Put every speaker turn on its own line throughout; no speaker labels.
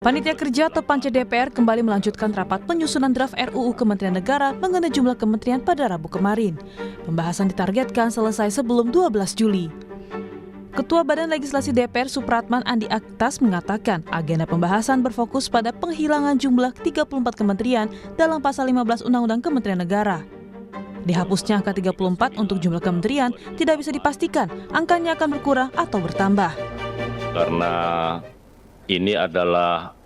Panitia Kerja atau Panja DPR kembali melanjutkan rapat penyusunan draft RUU Kementerian Negara mengenai jumlah kementerian pada Rabu kemarin. Pembahasan ditargetkan selesai sebelum 12 Juli. Ketua Badan Legislasi DPR Supratman Andi Aktas mengatakan agenda pembahasan berfokus pada penghilangan jumlah 34 kementerian dalam pasal 15 Undang-Undang Kementerian Negara. Dihapusnya angka 34 untuk jumlah kementerian tidak bisa dipastikan angkanya akan berkurang atau bertambah.
Karena ini adalah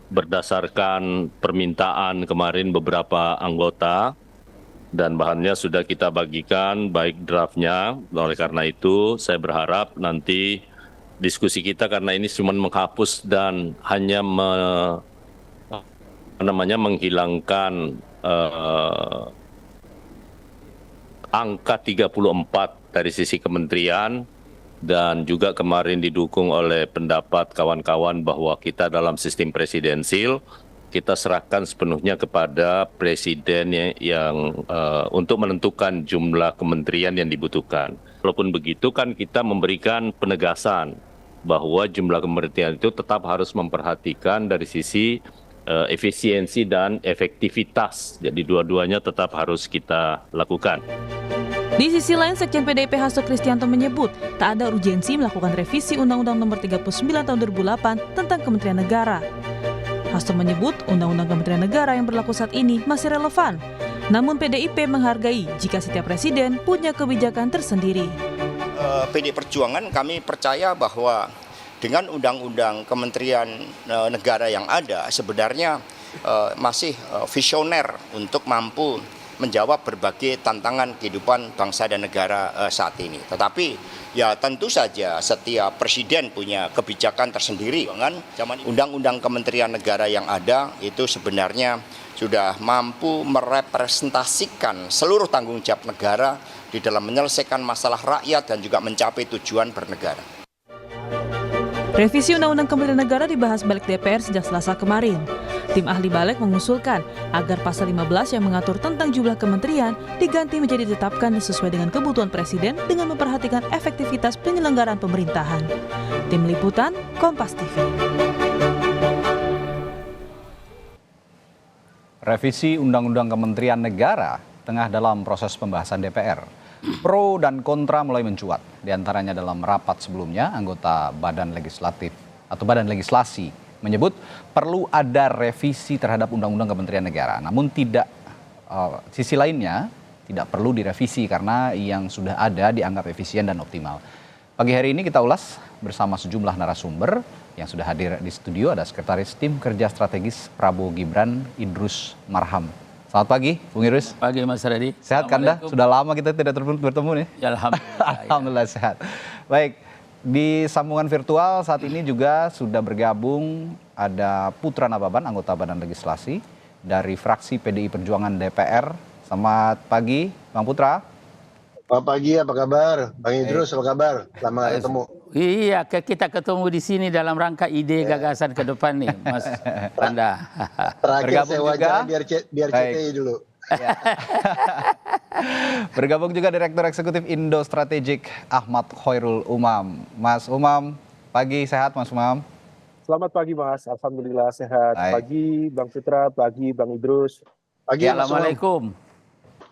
berdasarkan permintaan kemarin beberapa anggota dan bahannya sudah kita bagikan baik draftnya. Oleh karena itu saya berharap nanti diskusi kita, karena ini cuma menghapus dan hanya menghilangkan angka 34 dari sisi kementerian, dan juga kemarin didukung oleh pendapat kawan-kawan bahwa kita dalam sistem presidensil, kita serahkan sepenuhnya kepada presiden yang untuk menentukan jumlah kementerian yang dibutuhkan. Walaupun begitu kan kita memberikan penegasan bahwa jumlah kementerian itu tetap harus memperhatikan dari sisi efisiensi dan efektivitas. Jadi dua-duanya tetap harus kita lakukan.
Di sisi lain, Sekjen PDIP Hasto Kristianto menyebut tak ada urgensi melakukan revisi Undang-Undang Nomor 39 Tahun 2008 tentang Kementerian Negara. Hasto menyebut Undang-Undang Kementerian Negara yang berlaku saat ini masih relevan. Namun PDIP menghargai jika setiap presiden punya kebijakan tersendiri.
PD Perjuangan kami percaya bahwa dengan Undang-Undang Kementerian Negara yang ada sebenarnya masih visioner untuk mampu menjawab berbagai tantangan kehidupan bangsa dan negara saat ini. Tetapi ya tentu saja setiap presiden punya kebijakan tersendiri kan. Undang-undang Kementerian Negara yang ada itu sebenarnya sudah mampu merepresentasikan seluruh tanggung jawab negara di dalam menyelesaikan masalah rakyat dan juga mencapai tujuan bernegara.
Revisi Undang-Undang Kementerian Negara dibahas balik DPR sejak Selasa kemarin. Tim ahli balik mengusulkan agar pasal 15 yang mengatur tentang jumlah kementerian diganti menjadi ditetapkan sesuai dengan kebutuhan presiden dengan memperhatikan efektivitas penyelenggaraan pemerintahan. Tim Liputan, Kompas TV.
Revisi Undang-Undang Kementerian Negara tengah dalam proses pembahasan DPR. Pro dan kontra mulai mencuat. Di antaranya dalam rapat sebelumnya, anggota Badan Legislatif atau Badan Legislasi menyebut perlu ada revisi terhadap Undang-Undang Kementerian Negara. Namun sisi lainnya tidak perlu direvisi karena yang sudah ada dianggap efisien dan optimal. Pagi hari ini kita ulas bersama sejumlah narasumber yang sudah hadir di studio. Ada Sekretaris Tim Kerja Strategis Prabowo Gibran, Idrus Marham. Selamat pagi, Bung Idrus.
Pagi, Mas Radhi.
Sehat kan dah? Sudah lama kita tidak bertemu nih.
Ya, alhamdulillah.
Alhamdulillah sehat. Baik, di sambungan virtual saat ini juga sudah bergabung ada Putra Nababan, anggota Badan Legislasi dari fraksi PDI Perjuangan DPR. Selamat pagi, Bang Putra.
Selamat pagi, apa kabar? Bang Idrus, apa kabar? Lama gak ketemu.
Iya, kita ketemu di sini dalam rangka ide gagasan ke depan nih, Mas Randa.
Terakhir saya wawancara biar CTI dulu.
Ya. Bergabung juga Direktur Eksekutif Indo Strategik Ahmad Khairul Umam. Mas Umam, pagi, sehat Mas Umam?
Selamat pagi Mas, alhamdulillah sehat.
Baik.
Pagi Bang Putra, pagi Bang Idrus.
Pagi,
Assalamualaikum.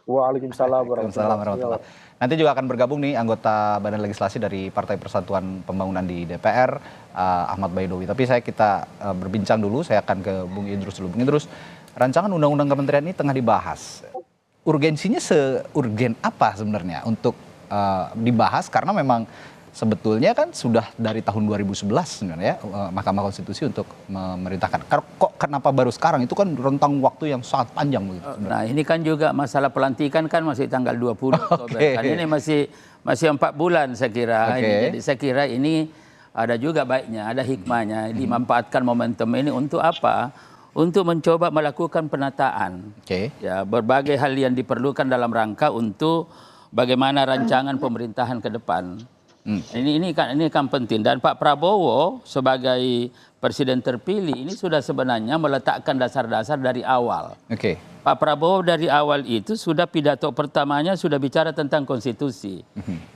Waalaikumsalam warahmatullahi wabarakatuh.
Nanti juga akan bergabung nih anggota Badan Legislasi dari Partai Persatuan Pembangunan di DPR, Ahmad Baidowi. Tapi kita berbincang dulu, saya akan ke Bung Idrus dulu. Bung Idrus, rancangan Undang-Undang Kementerian ini tengah dibahas. Urgensinya seurgen apa sebenarnya untuk dibahas? Karena memang sebetulnya kan sudah dari tahun 2011 sebenarnya Mahkamah Konstitusi untuk memerintahkan. Kok kenapa baru sekarang? Itu kan rentang waktu yang sangat panjang begitu.
Nah, ini kan juga masalah pelantikan kan masih tanggal 20 Oktober. Kan ini masih 4 bulan saya kira. Jadi saya kira ini ada juga baiknya, ada hikmahnya dimanfaatkan momentum ini untuk apa? Untuk mencoba melakukan penataan. Ya, berbagai hal yang diperlukan dalam rangka untuk bagaimana rancangan pemerintahan ke depan. Ini kan penting, dan Pak Prabowo sebagai presiden terpilih ini sudah sebenarnya meletakkan dasar-dasar dari awal. Pak Prabowo dari awal itu sudah pidato pertamanya sudah bicara tentang konstitusi,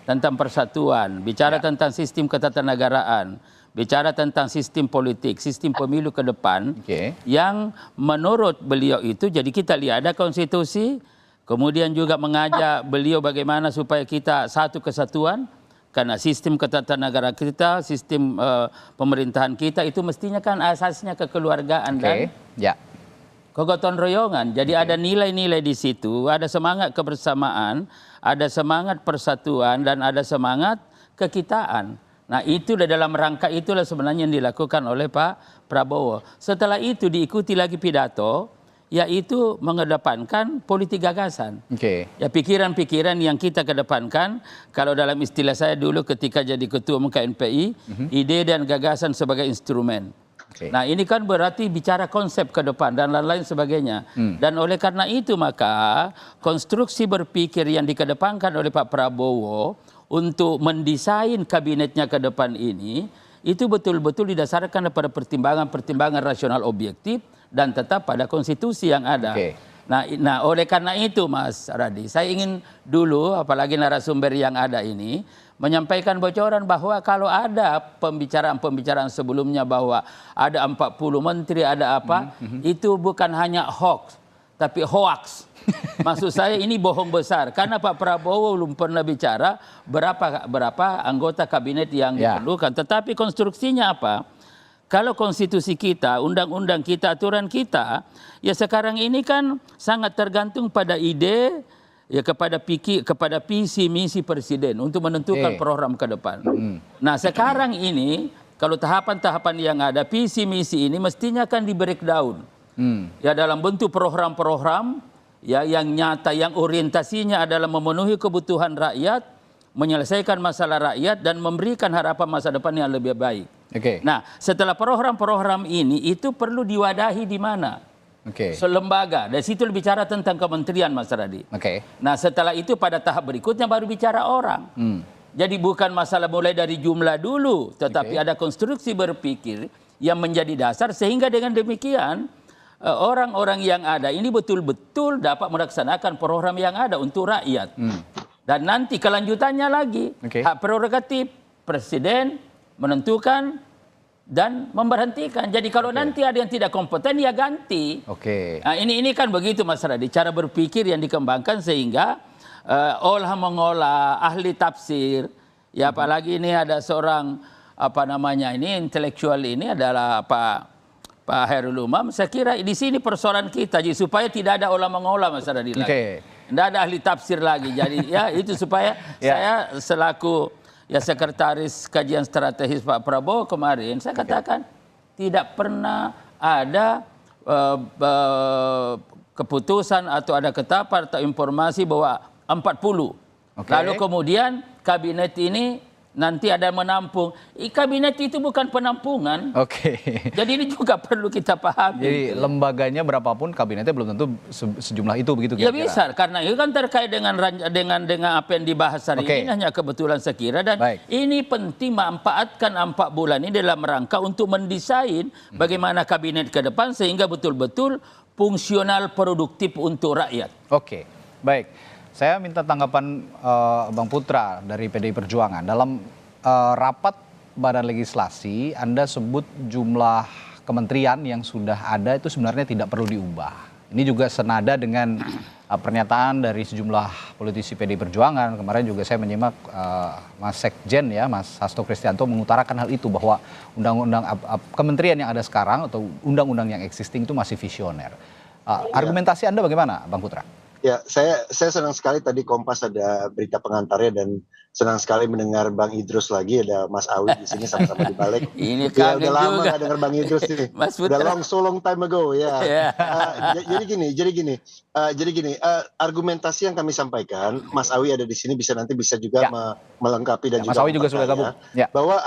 tentang persatuan, bicara tentang sistem ketatanegaraan, bicara tentang sistem politik, sistem pemilu ke depan, yang menurut beliau itu, jadi kita lihat ada konstitusi, kemudian juga mengajak beliau bagaimana supaya kita satu kesatuan, karena sistem ketatanegaraan kita, sistem pemerintahan kita itu mestinya kan asasnya kekeluargaan dan kegotong royongan. Jadi ada nilai-nilai di situ, ada semangat kebersamaan, ada semangat persatuan, dan ada semangat kekitaan. Nah, itu dalam rangka itulah sebenarnya yang dilakukan oleh Pak Prabowo. Setelah itu diikuti lagi pidato, yaitu mengedepankan politik gagasan. Ya, pikiran-pikiran yang kita kedepankan, kalau dalam istilah saya dulu ketika jadi ketua KNPI, ide dan gagasan sebagai instrumen. Nah, ini kan berarti bicara konsep ke depan dan lain-lain sebagainya. Dan oleh karena itu maka konstruksi berpikir yang dikedepankan oleh Pak Prabowo untuk mendesain kabinetnya ke depan ini, itu betul-betul didasarkan pada pertimbangan-pertimbangan rasional objektif dan tetap pada konstitusi yang ada. Nah, oleh karena itu Mas Radi, saya ingin dulu, apalagi narasumber yang ada ini, menyampaikan bocoran bahwa kalau ada pembicaraan-pembicaraan sebelumnya bahwa ada 40 menteri, ada apa, itu bukan hanya hoax, tapi hoax. Maksud saya ini bohong besar, karena Pak Prabowo belum pernah bicara berapa anggota kabinet yang diperlukan. Tetapi konstruksinya apa? Kalau konstitusi kita, undang-undang kita, aturan kita, ya sekarang ini kan sangat tergantung pada ide, ya kepada visi misi presiden untuk menentukan program ke depan. Nah, sekarang ini kalau tahapan-tahapan yang ada, visi misi ini mestinya kan di breakdown. Ya, dalam bentuk program-program ya yang nyata, yang orientasinya adalah memenuhi kebutuhan rakyat, menyelesaikan masalah rakyat, dan memberikan harapan masa depan yang lebih baik. Nah, setelah program-program ini itu perlu diwadahi di mana? Selembaga. Dari situ bicara tentang kementerian, Mas Radi. Nah, setelah itu pada tahap berikutnya baru bicara orang. Jadi bukan masalah mulai dari jumlah dulu, tetapi ada konstruksi berpikir yang menjadi dasar, sehingga dengan demikian orang-orang yang ada ini betul-betul dapat melaksanakan program yang ada untuk rakyat. Dan nanti kelanjutannya lagi, hak prerogatif presiden menentukan dan memberhentikan. Jadi kalau nanti ada yang tidak kompeten, ya ganti. Nah, ini kan begitu Mas Radi, cara berpikir yang dikembangkan sehingga olah mengolah, ahli tafsir, ya apalagi ini ada seorang intelektual ini adalah Pak Hairul Umam. Saya kira di sini persoalan kita, jadi supaya tidak ada olah mengolah Mas Radi lagi. Tidak ada ahli tafsir lagi. Jadi ya itu supaya saya selaku sekretaris kajian strategis Pak Prabowo kemarin, saya katakan tidak pernah ada keputusan atau ada ketetapan atau informasi bahwa 40. Lalu kemudian kabinet ini nanti ada menampung. Kabinet itu bukan penampungan. Jadi ini juga perlu kita pahami.
Jadi lembaganya berapapun, kabinetnya belum tentu sejumlah itu, begitu kira-kira.
Ya bisa, karena itu kan terkait dengan apa yang dibahas hari ini, hanya kebetulan saya kira. Dan ini penting memanfaatkan 4 bulan ini dalam rangka untuk mendesain bagaimana kabinet ke depan sehingga betul-betul fungsional, produktif untuk rakyat.
Baik. Saya minta tanggapan Bang Putra dari PDI Perjuangan. Dalam rapat Badan Legislasi, Anda sebut jumlah kementerian yang sudah ada itu sebenarnya tidak perlu diubah. Ini juga senada dengan pernyataan dari sejumlah politisi PDI Perjuangan. Kemarin juga saya menyimak Mas Sekjen Mas Hasto Kristianto mengutarakan hal itu, bahwa undang-undang kementerian yang ada sekarang atau undang-undang yang existing itu masih visioner. Argumentasi Anda bagaimana, Bang Putra?
Ya, saya senang sekali tadi Kompas ada berita pengantarnya, dan senang sekali mendengar Bang Idrus lagi, ada Mas Awi di sini sama-sama di balik.
Ini
udah lama nggak dengar Bang Idrus ini. Udah long time ago ya. Jadi gini, argumentasi yang kami sampaikan, Mas Awi ada di sini, nanti bisa juga melengkapi dan juga
Mas Awi juga sudah gabung.
Bahwa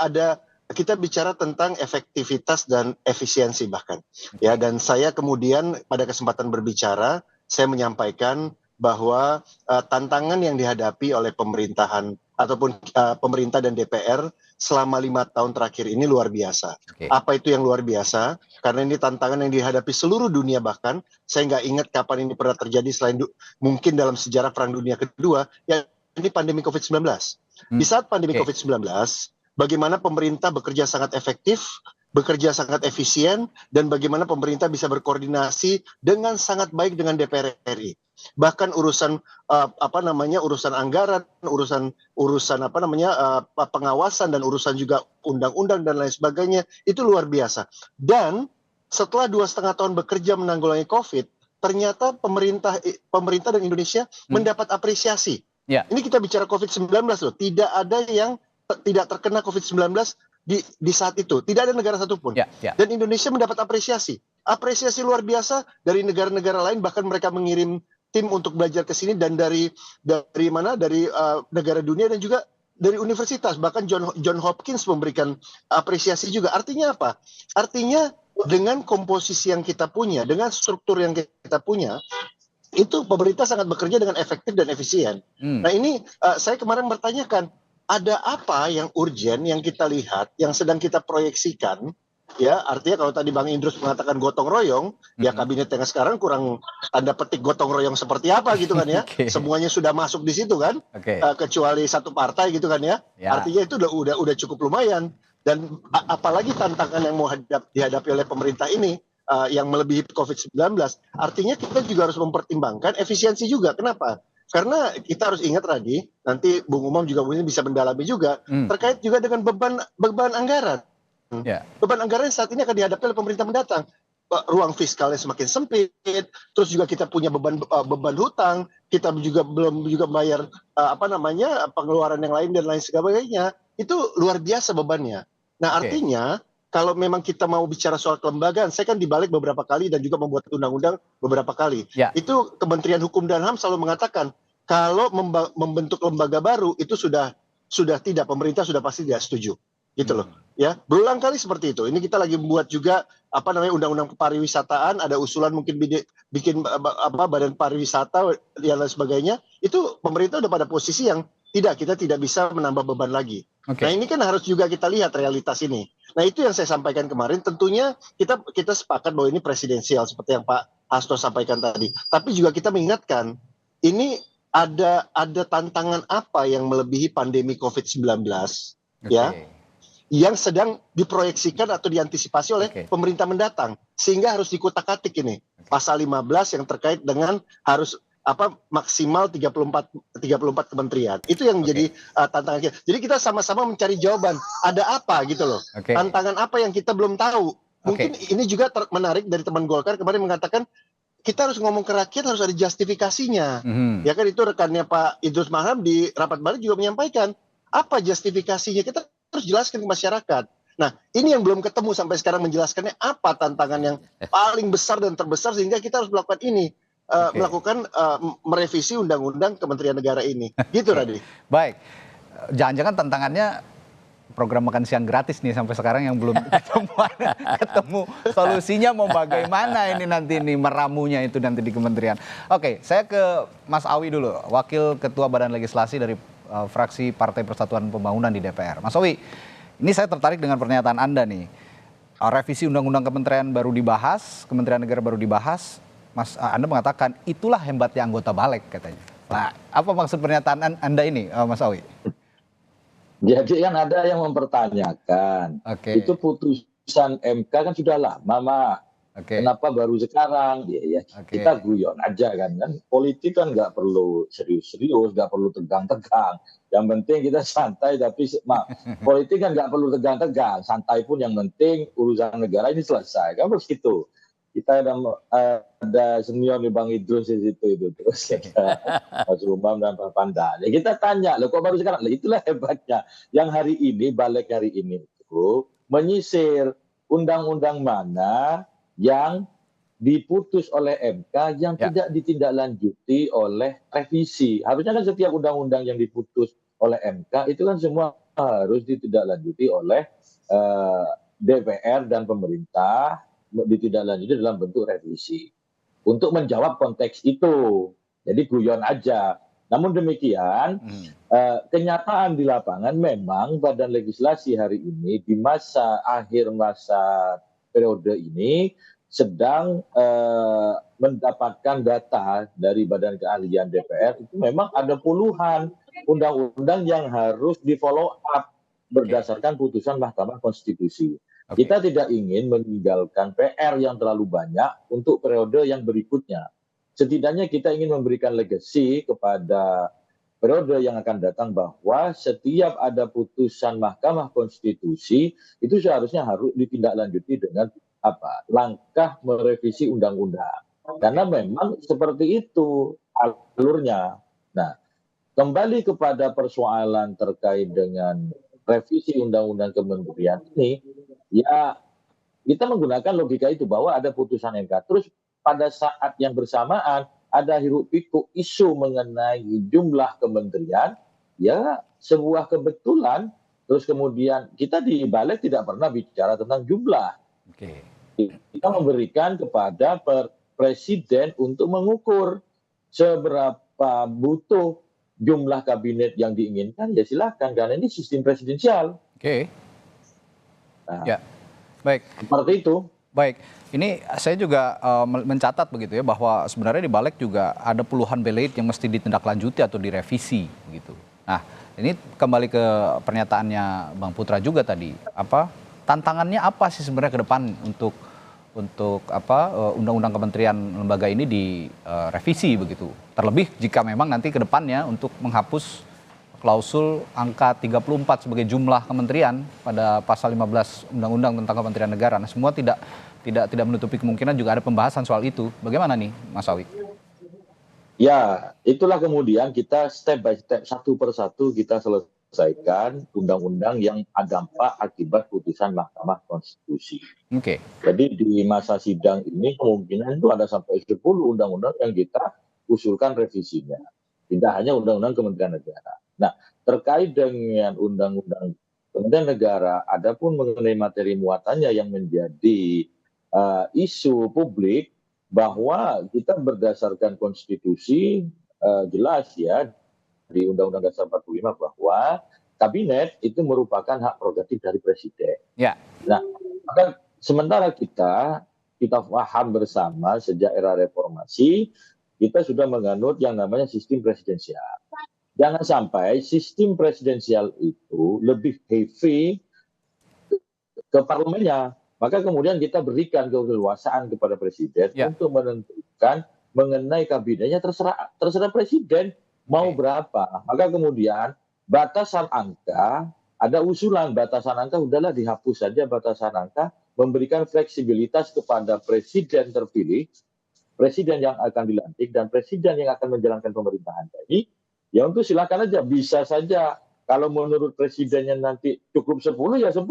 kita bicara tentang efektivitas dan efisiensi bahkan. Ya, dan saya kemudian pada kesempatan berbicara, saya menyampaikan bahwa tantangan yang dihadapi oleh pemerintahan ataupun pemerintah dan DPR selama 5 tahun terakhir ini luar biasa. Apa itu yang luar biasa? Karena ini tantangan yang dihadapi seluruh dunia, bahkan saya nggak ingat kapan ini pernah terjadi selain mungkin dalam sejarah Perang Dunia Kedua, ya ini pandemi COVID-19. Di saat pandemi COVID-19, bagaimana pemerintah bekerja sangat efektif, bekerja sangat efisien, dan bagaimana pemerintah bisa berkoordinasi dengan sangat baik dengan DPR RI. Bahkan urusan urusan anggaran, urusan pengawasan dan urusan juga undang-undang dan lain sebagainya itu luar biasa. Dan setelah 2,5 tahun bekerja menanggulangi COVID, ternyata pemerintah dan Indonesia mendapat apresiasi.
Ya.
Ini kita bicara COVID-19 loh, tidak ada yang tidak terkena COVID-19 di saat itu. Tidak ada negara satupun.
Ya, ya.
Dan Indonesia mendapat apresiasi. Apresiasi luar biasa dari negara-negara lain, bahkan mereka mengirim tim untuk belajar ke sini dan dari negara dunia dan juga dari universitas. Bahkan John Hopkins memberikan apresiasi juga. Artinya apa? Artinya dengan komposisi yang kita punya, dengan struktur yang kita punya, itu pemerintah sangat bekerja dengan efektif dan efisien. Nah ini saya kemarin bertanyakan, ada apa yang urgent yang kita lihat, yang sedang kita proyeksikan, ya artinya kalau tadi Bang Idrus mengatakan gotong royong, ya kabinet yang sekarang kurang tanda petik gotong royong seperti apa gitu kan ya, semuanya sudah masuk di situ kan, kecuali satu partai gitu kan ya, artinya itu udah cukup lumayan. Dan apalagi tantangan yang mau dihadapi oleh pemerintah ini yang melebihi COVID-19, artinya kita juga harus mempertimbangkan efisiensi juga. Kenapa? Karena kita harus ingat Radi, nanti Bung Umam juga mungkin bisa mendalami juga terkait juga dengan beban anggaran. Beban anggaran saat ini akan dihadapi oleh pemerintah mendatang. Ruang fiskalnya semakin sempit, terus juga kita punya beban hutang, kita belum bayar pengeluaran yang lain dan lain sebagainya. Itu luar biasa bebannya. Nah, artinya kalau memang kita mau bicara soal kelembagaan, saya kan dibalik beberapa kali dan juga membuat undang-undang beberapa kali. Itu Kementerian Hukum dan HAM selalu mengatakan kalau membentuk lembaga baru itu sudah tidak, pemerintah sudah pasti tidak setuju. Gitu loh. Ya, berulang kali seperti itu. Ini kita lagi membuat juga undang-undang kepariwisataan, ada usulan mungkin bikin badan pariwisata dan lain sebagainya. Itu pemerintah udah pada posisi yang kita tidak bisa menambah beban lagi. Nah, ini kan harus juga kita lihat realitas ini. Nah, itu yang saya sampaikan kemarin. Tentunya kita sepakat bahwa ini presidensial seperti yang Pak Hasto sampaikan tadi. Tapi juga kita mengingatkan, ini ada tantangan apa yang melebihi pandemi COVID-19 ya, yang sedang diproyeksikan atau diantisipasi oleh pemerintah mendatang, sehingga harus dikutak-atik ini pasal 15 yang terkait dengan harus maksimal 34 kementerian. Itu yang menjadi tantangan kita. Jadi kita sama-sama mencari jawaban, ada apa gitu loh. Tantangan apa yang kita belum tahu. Mungkin ini juga menarik dari teman Golkar kemarin mengatakan kita harus ngomong ke rakyat, harus ada justifikasinya. Ya kan, itu rekannya Pak Idrus Marham di rapat balik juga menyampaikan apa justifikasinya. Kita harus jelaskan ke masyarakat. Nah, ini yang belum ketemu sampai sekarang, menjelaskannya apa tantangan yang paling besar dan terbesar sehingga kita harus melakukan ini. Melakukan merevisi undang-undang Kementerian Negara ini. Gitu, Radi.
Baik. Jangan-jangan tantangannya program makan siang gratis nih sampai sekarang yang belum ketemu solusinya mau bagaimana ini nanti nih meramunya itu nanti di kementerian. Oke, saya ke Mas Awi dulu, Wakil Ketua Badan Legislasi dari fraksi Partai Persatuan Pembangunan di DPR. Mas Awi, ini saya tertarik dengan pernyataan Anda nih. Revisi undang-undang kementerian baru dibahas, Kementerian Negara baru dibahas. Anda mengatakan itulah hebatnya anggota balik katanya. Nah, apa maksud pernyataan Anda ini, Mas Awi?
Jadi kan ada yang mempertanyakan, itu putusan MK kan sudah lama, Mak. Kenapa baru sekarang? Kita guyon aja kan. Politik kan nggak perlu serius-serius, nggak perlu tegang-tegang. Yang penting kita santai, tapi politik kan nggak perlu tegang-tegang. Santai pun yang penting urusan negara ini selesai. Kan harus gitu. Kita ada senior nih Bang Idrus di situ itu, terus ada Mas Umam dan Pak Panda. Ya kita tanya, loh kok baru sekarang? Itulah hebatnya. Yang hari ini, balik hari ini itu menyisir undang-undang mana yang diputus oleh MK yang tidak ditindaklanjuti oleh revisi. Harusnya kan setiap undang-undang yang diputus oleh MK itu kan semua harus ditindaklanjuti oleh DPR dan pemerintah, ditindaklanjuti dalam bentuk revisi untuk menjawab konteks itu. Jadi guyon aja. Namun demikian, kenyataan di lapangan memang Badan Legislasi hari ini di akhir masa periode ini sedang mendapatkan data dari Badan Keahlian DPR. Itu memang ada puluhan undang-undang yang harus di follow up berdasarkan putusan Mahkamah Konstitusi. Kita tidak ingin meninggalkan PR yang terlalu banyak untuk periode yang berikutnya. Setidaknya kita ingin memberikan legacy kepada periode yang akan datang bahwa setiap ada putusan Mahkamah Konstitusi itu seharusnya harus ditindaklanjuti dengan langkah merevisi undang-undang. Karena memang seperti itu alurnya. Nah, kembali kepada persoalan terkait dengan revisi undang-undang kementerian ini, ya kita menggunakan logika itu bahwa ada putusan MK. Terus pada saat yang bersamaan ada hiruk pikuk isu mengenai jumlah kementerian, ya sebuah kebetulan. Terus kemudian kita di balik tidak pernah bicara tentang jumlah. Kita memberikan kepada presiden untuk mengukur seberapa butuh jumlah kabinet yang diinginkan, ya silakan, karena ini sistem presidensial. Nah,
ya, baik.
Seperti itu.
Baik, ini saya juga mencatat begitu ya, bahwa sebenarnya di balik juga ada puluhan beleit yang mesti ditindaklanjuti atau direvisi begitu. Nah, ini kembali ke pernyataannya Bang Putra juga tadi, tantangannya apa sih sebenarnya ke depan untuk undang-undang kementerian lembaga ini direvisi begitu. Terlebih jika memang nanti ke depannya untuk menghapus klausul angka 34 sebagai jumlah kementerian pada pasal 15 Undang-Undang tentang Kementerian Negara. Nah, semua tidak menutupi kemungkinan juga ada pembahasan soal itu. Bagaimana nih, Mas Awi?
Ya, itulah kemudian kita step by step, satu persatu kita selesaikan undang-undang yang ada dampak akibat putusan Mahkamah Konstitusi. Jadi di masa sidang ini kemungkinan itu ada sampai 10 undang-undang yang kita usulkan revisinya. Tidak hanya undang-undang Kementerian Negara. Nah, terkait dengan undang-undang Kementerian Negara, adapun mengenai materi muatannya yang menjadi isu publik, bahwa kita berdasarkan konstitusi jelas ya di Undang-Undang Dasar 45 bahwa kabinet itu merupakan hak prerogatif dari presiden.
Ya.
Nah, maka sementara kita paham bersama sejak era reformasi kita sudah menganut yang namanya sistem presidensial. Jangan sampai sistem presidensial itu lebih heavy ke parlemennya. Maka kemudian kita berikan keleluasaan kepada presiden untuk menentukan mengenai kabinetnya, terserah presiden mau berapa. Maka kemudian batasan angka, ada usulan batasan angka, udahlah dihapus saja batasan angka, memberikan fleksibilitas kepada presiden terpilih, presiden yang akan dilantik, dan presiden yang akan menjalankan pemerintahan. Jadi ya untuk silakan aja, bisa saja kalau menurut presidennya nanti cukup 10 ya 10.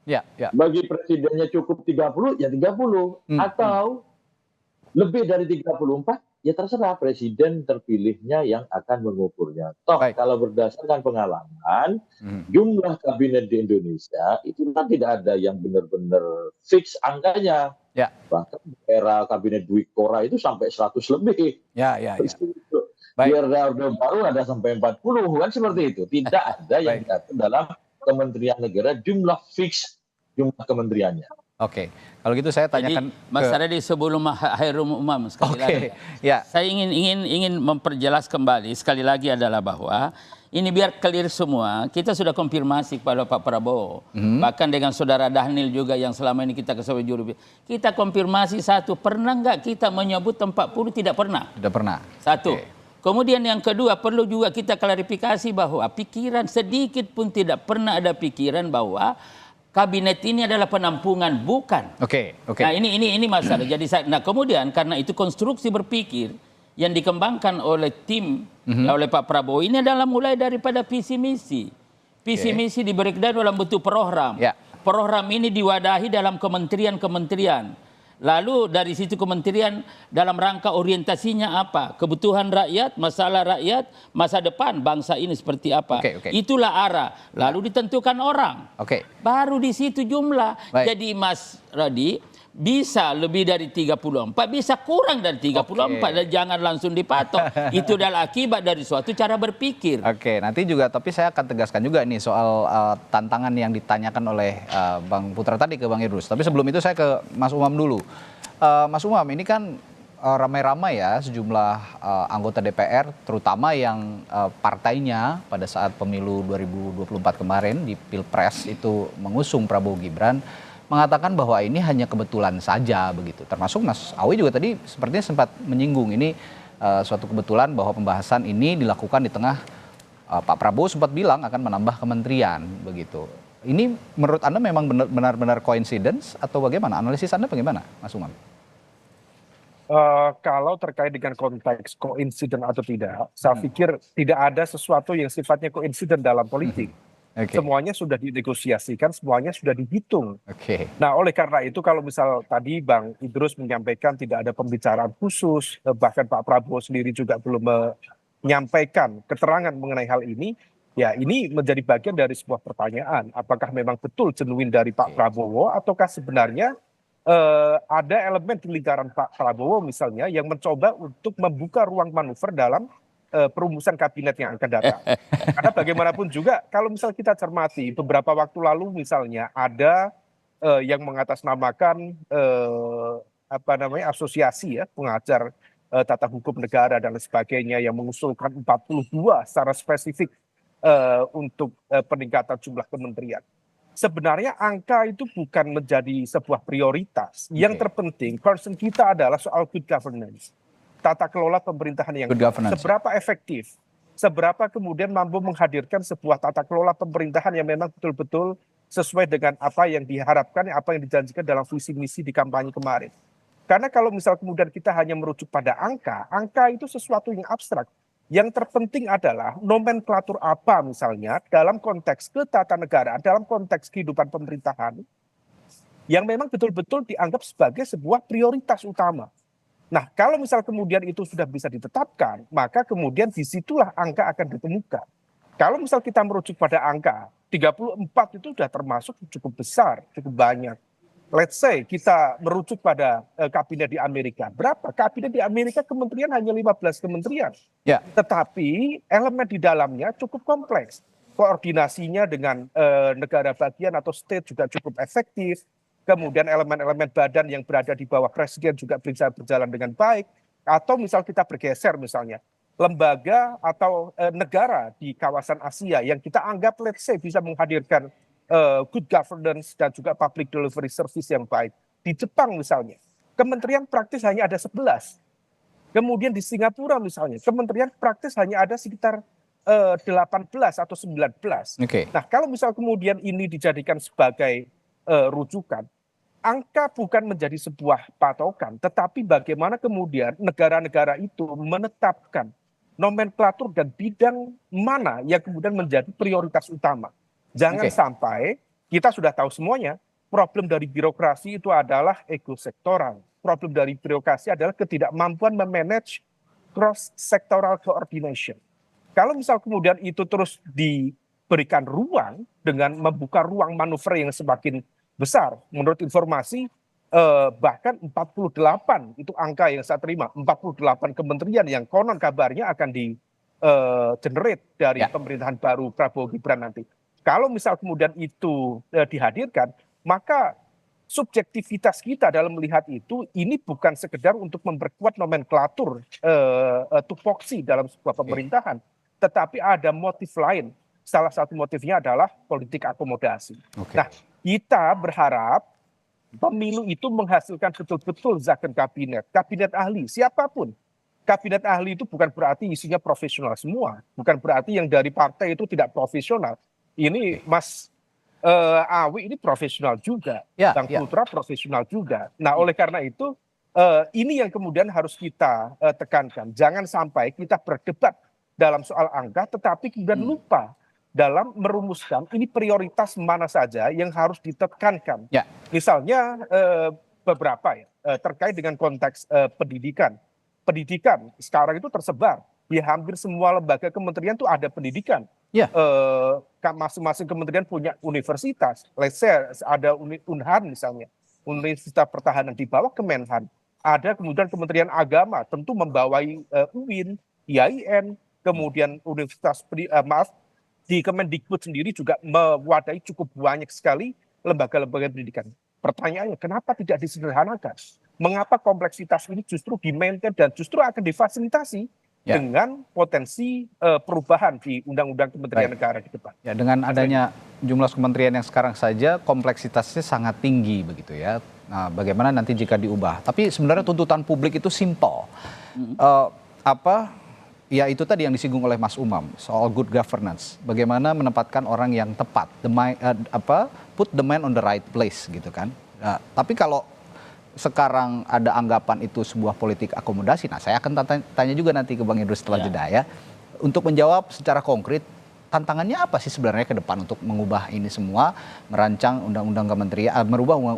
Ya.
Bagi presidennya cukup 30 ya 30 atau lebih dari 34 ya terserah presiden terpilihnya yang akan mengukurnya. Toh kalau berdasarkan pengalaman jumlah kabinet di Indonesia itu kan tidak ada yang benar-benar fix angkanya. Bahkan era kabinet Dwi Korah itu sampai 100 lebih. Di Orde Baru ada sampai 40 kan seperti itu. Tidak ada yang diatur dalam Kementerian Negara jumlah fix jumlah kementeriannya.
Kalau gitu saya tanyakan.
Jadi, Mas Aradi, sebelum Hairul Umam sekali lagi, saya ingin memperjelas kembali sekali lagi adalah bahwa ini biar clear semua. Kita sudah konfirmasi kepada Pak Prabowo, bahkan dengan saudara Dhanil juga yang selama ini kita kesawai juru. Kita konfirmasi satu, pernah nggak kita menyebut 40? Tidak pernah.
Tidak pernah.
Satu. Kemudian yang kedua, perlu juga kita klarifikasi bahwa pikiran sedikit pun tidak pernah ada pikiran bahwa kabinet ini adalah penampungan, bukan. Nah ini masalah. Jadi kemudian karena itu konstruksi berpikir yang dikembangkan oleh tim oleh Pak Prabowo ini adalah mulai daripada visi misi. Visi misi di breakdown dalam bentuk program. Program ini diwadahi dalam kementerian-kementerian. Lalu dari situ kementerian dalam rangka orientasinya apa? Kebutuhan rakyat, masalah rakyat, masa depan bangsa ini seperti apa? Itulah arah. Lalu ditentukan orang. Baru di situ jumlah. Jadi Mas Radi bisa lebih dari 34, bisa kurang dari 34 dan jangan langsung dipatok. Itu adalah akibat dari suatu cara berpikir.
Nanti juga tapi saya akan tegaskan juga nih soal tantangan yang ditanyakan oleh Bang Putra tadi ke Bang Idrus. Tapi sebelum itu saya ke Mas Umam dulu. Mas Umam, ini kan ramai-ramai ya sejumlah anggota DPR, terutama yang partainya pada saat pemilu 2024 kemarin di Pilpres itu mengusung Prabowo Gibran, mengatakan bahwa ini hanya kebetulan saja begitu. Termasuk Mas Awi juga tadi sepertinya sempat menyinggung ini suatu kebetulan bahwa pembahasan ini dilakukan di tengah Pak Prabowo sempat bilang akan menambah kementerian begitu. Ini menurut Anda memang benar-benar coincidence atau bagaimana? Analisis Anda bagaimana, Mas Umam?
Kalau terkait dengan konteks koinsiden atau tidak, saya pikir tidak ada sesuatu yang sifatnya koinsiden dalam politik. Semuanya sudah dinegosiasikan, semuanya sudah dihitung. Nah, oleh karena itu kalau misal tadi Bang Idrus menyampaikan tidak ada pembicaraan khusus, bahkan Pak Prabowo sendiri juga belum menyampaikan keterangan mengenai hal ini, ya ini menjadi bagian dari sebuah pertanyaan. Apakah memang betul genuine dari Pak Prabowo, ataukah sebenarnya ada elemen di lingkaran Pak Prabowo misalnya yang mencoba untuk membuka ruang manuver dalam perumusan kabinet yang akan datang. Karena bagaimanapun juga kalau misal kita cermati beberapa waktu lalu misalnya ada yang mengatasnamakan asosiasi ya pengajar tata hukum negara dan sebagainya yang mengusulkan 42 secara spesifik untuk peningkatan jumlah kementerian. Sebenarnya angka itu bukan menjadi sebuah prioritas. Yang terpenting concern kita adalah soal good governance. Tata kelola pemerintahan yang seberapa efektif, seberapa kemudian mampu menghadirkan sebuah tata kelola pemerintahan yang memang betul-betul sesuai dengan apa yang diharapkan, apa yang dijanjikan dalam visi misi di kampanye kemarin. Karena kalau misal kemudian kita hanya merujuk pada angka, angka itu sesuatu yang abstrak. Yang terpenting adalah nomenklatur apa misalnya dalam konteks ketatanegaraan, dalam konteks kehidupan pemerintahan yang memang betul-betul dianggap sebagai sebuah prioritas utama. Nah, kalau misal kemudian itu sudah bisa ditetapkan, maka kemudian disitulah angka akan ditemukan. Kalau misal kita merujuk pada angka, 34 itu sudah termasuk cukup besar, cukup banyak. Let's say kita merujuk pada kabinet di Amerika. Berapa? Kabinet di Amerika kementerian hanya 15 kementerian. Tetapi elemen di dalamnya cukup kompleks. Koordinasinya dengan negara bagian atau state juga cukup efektif. Kemudian elemen-elemen badan yang berada di bawah presiden juga bisa berjalan dengan baik. Atau misal kita bergeser misalnya, lembaga atau negara di kawasan Asia yang kita anggap let's say bisa menghadirkan good governance dan juga public delivery service yang baik. Di Jepang misalnya, kementerian praktis hanya ada 11. Kemudian di Singapura misalnya, kementerian praktis hanya ada sekitar 18 atau 19. Nah, kalau misal kemudian ini dijadikan sebagai rujukan, angka bukan menjadi sebuah patokan, tetapi bagaimana kemudian negara-negara itu menetapkan nomenklatur dan bidang mana yang kemudian menjadi prioritas utama. Jangan sampai kita sudah tahu semuanya, problem dari birokrasi itu adalah ego sektoral. Problem dari birokrasi adalah ketidakmampuan memanage cross-sectoral coordination. Kalau misal kemudian itu terus diberikan ruang dengan membuka ruang manuver yang semakin besar, menurut informasi bahkan 48 itu angka yang saya terima, 48 kementerian yang konon kabarnya akan di-generate dari pemerintahan baru Prabowo Gibran nanti. Kalau misal kemudian itu dihadirkan, maka subjektivitas kita dalam melihat itu ini bukan sekedar untuk memperkuat nomenklatur tupoksi dalam sebuah pemerintahan, tetapi ada motif lain. Salah satu motifnya adalah politik akomodasi. Nah, kita berharap pemilu itu menghasilkan betul-betul zakon kabinet ahli, siapapun. Kabinet ahli itu bukan berarti isinya profesional semua, bukan berarti yang dari partai itu tidak profesional. Ini Mas Awi ini profesional juga, Bang Putra profesional juga. Nah, oleh karena itu ini yang kemudian harus kita tekankan. Jangan sampai kita berdebat dalam soal angka, tetapi kemudian lupa dalam merumuskan ini prioritas mana saja yang harus ditekankan. Misalnya beberapa terkait dengan konteks pendidikan. Pendidikan sekarang itu tersebar di hampir semua lembaga kementerian itu ada pendidikan. Masing-masing kementerian punya universitas. Let's say ada Unhan misalnya, Universitas Pertahanan di bawah Kemenhan. Ada kemudian Kementerian Agama, tentu membawai UIN, IAIN, kemudian Universitas di Kemendikbud sendiri juga mewadahi cukup banyak sekali lembaga-lembaga pendidikan. Pertanyaannya, kenapa tidak disederhanakan? mengapa kompleksitas ini justru di-maintain dan justru akan difasilitasi dengan potensi perubahan di Undang-Undang Kementerian Negara di depan.
Ya, dengan adanya jumlah kementerian yang sekarang saja kompleksitasnya sangat tinggi begitu ya. Nah, bagaimana nanti jika diubah? Tapi sebenarnya tuntutan publik itu simple. Ya itu tadi yang disinggung oleh Mas Umam soal good governance. Bagaimana menempatkan orang yang tepat, put the man on the right place gitu kan. Nah, tapi kalau sekarang ada anggapan itu sebuah politik akomodasi, nah saya akan tanya juga nanti ke Bang Idrus setelah jeda ya. Untuk menjawab secara konkret, tantangannya apa sih sebenarnya ke depan untuk mengubah ini semua, merancang undang-undang kementerian,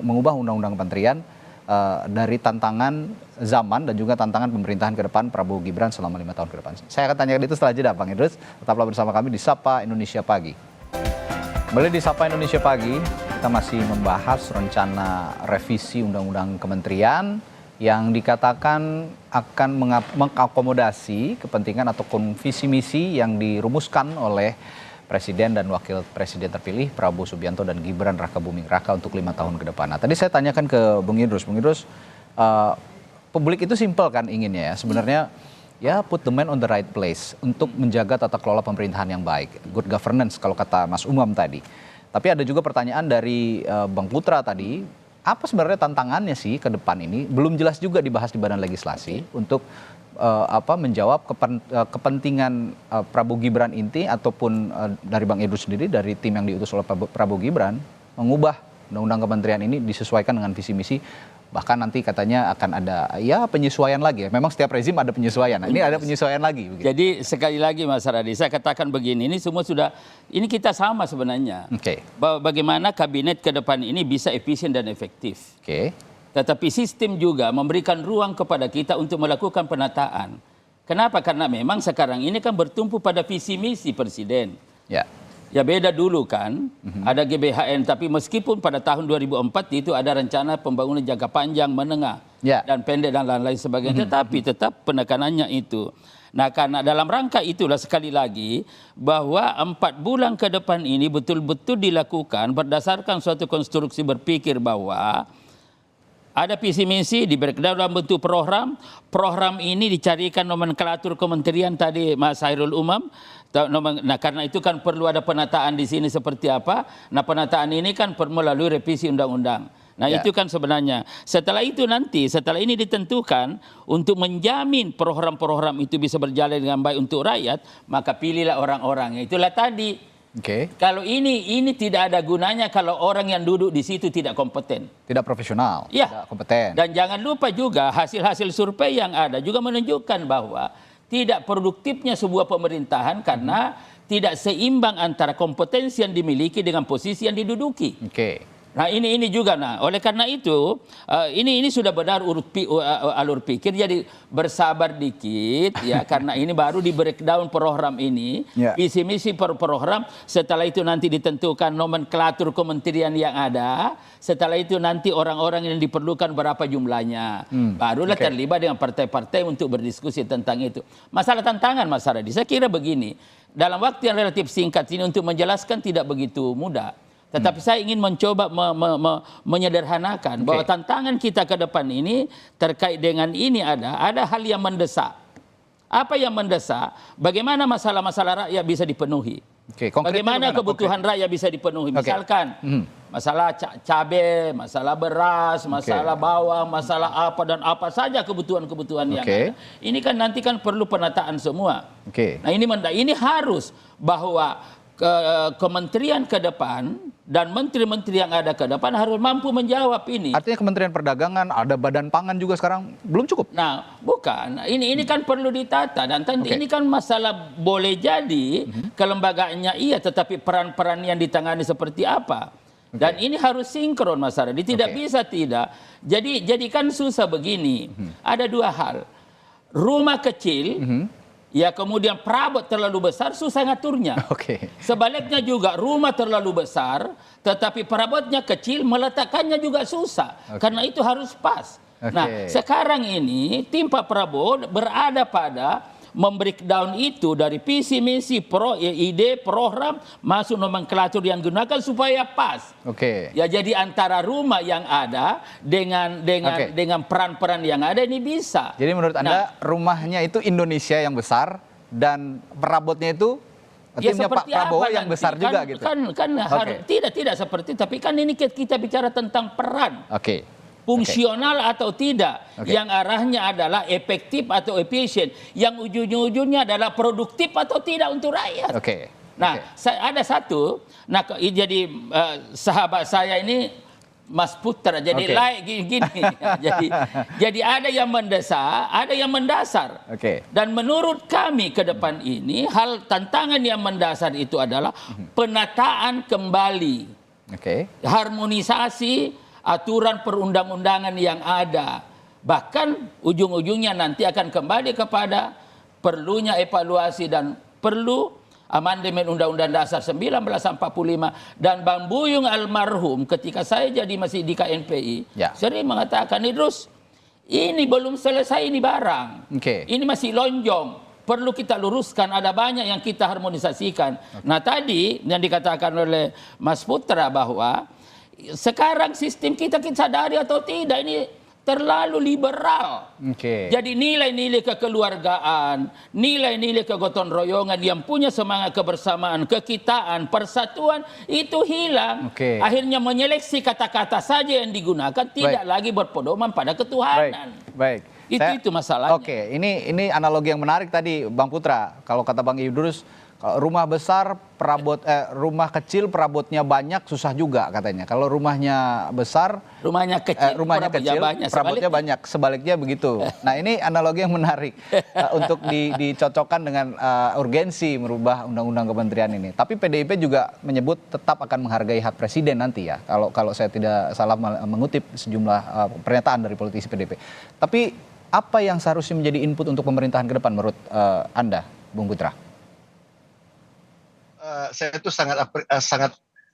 mengubah undang-undang kementerian dari tantangan zaman dan juga tantangan pemerintahan ke depan Prabowo Gibran selama 5 tahun ke depan. Saya akan tanyakan itu setelah jeda, Bang Idrus. Tetaplah bersama kami di Sapa Indonesia Pagi. Kembali di Sapa Indonesia Pagi, kita masih membahas rencana revisi Undang-Undang Kementerian yang dikatakan akan mengakomodasi kepentingan atau visi misi yang dirumuskan oleh Presiden dan Wakil Presiden terpilih Prabowo Subianto dan Gibran Rakabuming Raka untuk 5 tahun ke depan. Nah, tadi saya tanyakan ke Bung Idrus, publik itu simpel kan inginnya ya, sebenarnya ya put the man on the right place untuk menjaga tata kelola pemerintahan yang baik, good governance kalau kata Mas Umam tadi. Tapi ada juga pertanyaan dari Bang Putra tadi, apa sebenarnya tantangannya sih ke depan ini? Belum jelas juga dibahas di Badan Legislasi untuk menjawab kepentingan Prabowo Gibran inti ataupun dari Bang Idrus sendiri, dari tim yang diutus oleh Prabowo Gibran, mengubah undang-undang kementerian ini disesuaikan dengan visi misi. Bahkan nanti katanya akan ada penyesuaian lagi. Memang setiap rezim ada penyesuaian. Nah, ini ada penyesuaian lagi. Begitu.
Jadi sekali lagi Mas Radi, saya katakan begini, ini semua sudah, ini kita sama sebenarnya. Bagaimana kabinet ke depan ini bisa efisien dan efektif. Tetapi sistem juga memberikan ruang kepada kita untuk melakukan penataan. Kenapa? Karena memang sekarang ini kan bertumpu pada visi misi Presiden. Ya beda dulu kan, ada GBHN, tapi meskipun pada tahun 2004 itu ada rencana pembangunan jangka panjang, menengah, dan pendek dan lain-lain sebagainya, tetapi tetap penekanannya itu. Nah, karena dalam rangka itulah sekali lagi bahwa 4 bulan ke depan ini betul-betul dilakukan berdasarkan suatu konstruksi berpikir bahwa ada visi misi diberi dalam bentuk program. Program ini dicarikan nomenklatur kementerian tadi Mas Hairul Umam. Nah, karena itu kan perlu ada penataan di sini seperti apa. Nah, penataan ini kan melalui revisi undang-undang. Nah, itu kan sebenarnya. Setelah itu nanti, setelah ini ditentukan untuk menjamin program-program itu bisa berjalan dengan baik untuk rakyat, maka pilihlah orang-orangnya. Itulah tadi. Kalau ini tidak ada gunanya kalau orang yang duduk di situ tidak kompeten.
Tidak profesional, tidak kompeten.
Dan jangan lupa juga hasil-hasil survei yang ada juga menunjukkan bahwa tidak produktifnya sebuah pemerintahan karena tidak seimbang antara kompetensi yang dimiliki dengan posisi yang diduduki. Nah ini juga, nah oleh karena itu ini sudah benar alur pikir, jadi bersabar dikit ya karena ini baru di breakdown program ini, visi misi program, setelah itu nanti ditentukan nomenklatur kementerian yang ada, setelah itu nanti orang-orang yang diperlukan berapa jumlahnya, barulah terlibat dengan partai-partai untuk berdiskusi tentang itu. Masalah tantangan Mas Radi, saya kira begini, dalam waktu yang relatif singkat ini untuk menjelaskan tidak begitu mudah. Tetapi saya ingin mencoba menyederhanakan bahwa tantangan kita ke depan ini terkait dengan ini ada hal yang mendesak. Apa yang mendesak? Bagaimana masalah-masalah rakyat bisa dipenuhi? Bagaimana kebutuhan rakyat bisa dipenuhi? Misalkan masalah cabai, masalah beras, masalah bawang, masalah apa dan apa saja kebutuhan-kebutuhan yang ada. Ini kan nanti kan perlu penataan semua. Nah ini harus bahwa kementerian ke depan dan menteri-menteri yang ada ke depan harus mampu menjawab ini. Artinya Kementerian Perdagangan, ada Badan Pangan juga sekarang belum cukup. Nah, bukan. Ini kan perlu ditata dan ini kan masalah boleh jadi kelembagaannya iya, tetapi peran-peran yang ditangani seperti apa. Dan ini harus sinkron Mas Radi, tidak bisa tidak. Jadi kan susah begini. Ada dua hal. Rumah kecil ya kemudian perabot terlalu besar susah ngaturnya. Sebaliknya juga rumah terlalu besar tetapi perabotnya kecil meletakkannya juga susah. Karena itu harus pas. Nah sekarang ini tim Pak Prabowo berada pada membreakdown itu dari visi misi ide program masuk nomenklatur yang gunakan supaya pas. Ya, jadi antara rumah yang ada dengan peran-peran yang ada ini bisa.
Jadi menurut Anda rumahnya itu Indonesia yang besar dan perabotnya itu timnya Pak Prabowo yang
nanti?
besar juga gitu.
Tidak seperti, tapi kan ini kita bicara tentang peran. Fungsional atau tidak, yang arahnya adalah efektif atau efisien, yang ujung-ujungnya adalah produktif atau tidak untuk rakyat. Ada satu, jadi sahabat saya ini Mas Putra, jadi gini. jadi ada yang mendesak, ada yang mendasar. Dan menurut kami ke depan ini, tantangan yang mendasar itu adalah penataan kembali, harmonisasi aturan perundang-undangan yang ada. Bahkan ujung-ujungnya nanti akan kembali kepada perlunya evaluasi dan perlu amandemen Undang-Undang Dasar 1945. Dan Bang Buyung almarhum ketika saya jadi masih di KNPI sering mengatakan, Idrus, ini belum selesai ini barang. Ini masih lonjong. Perlu kita luruskan, ada banyak yang kita harmonisasikan. Nah tadi yang dikatakan oleh Mas Putra bahwa sekarang sistem kita sadari atau tidak ini terlalu liberal. Jadi nilai-nilai kekeluargaan, nilai-nilai kegotong royongan yang punya semangat kebersamaan, kekitaan, persatuan itu hilang. Akhirnya menyeleksi kata-kata saja yang digunakan, tidak lagi berpedoman pada ketuhanan. Itu masalahnya.
Ini analogi yang menarik tadi Bang Putra. Kalau kata Bang Idrus, rumah besar rumah kecil perabotnya banyak susah juga katanya. Kalau rumahnya besar, rumahnya kecil perabotnya banyak. Sebaliknya begitu. Nah, ini analogi yang menarik untuk dicocokkan dengan urgensi merubah undang-undang kementerian ini. Tapi PDIP juga menyebut tetap akan menghargai hak presiden nanti ya. Kalau saya tidak salah mengutip sejumlah pernyataan dari politisi PDIP. Tapi apa yang seharusnya menjadi input untuk pemerintahan ke depan menurut Anda, Bung Putra?
Saya itu sangat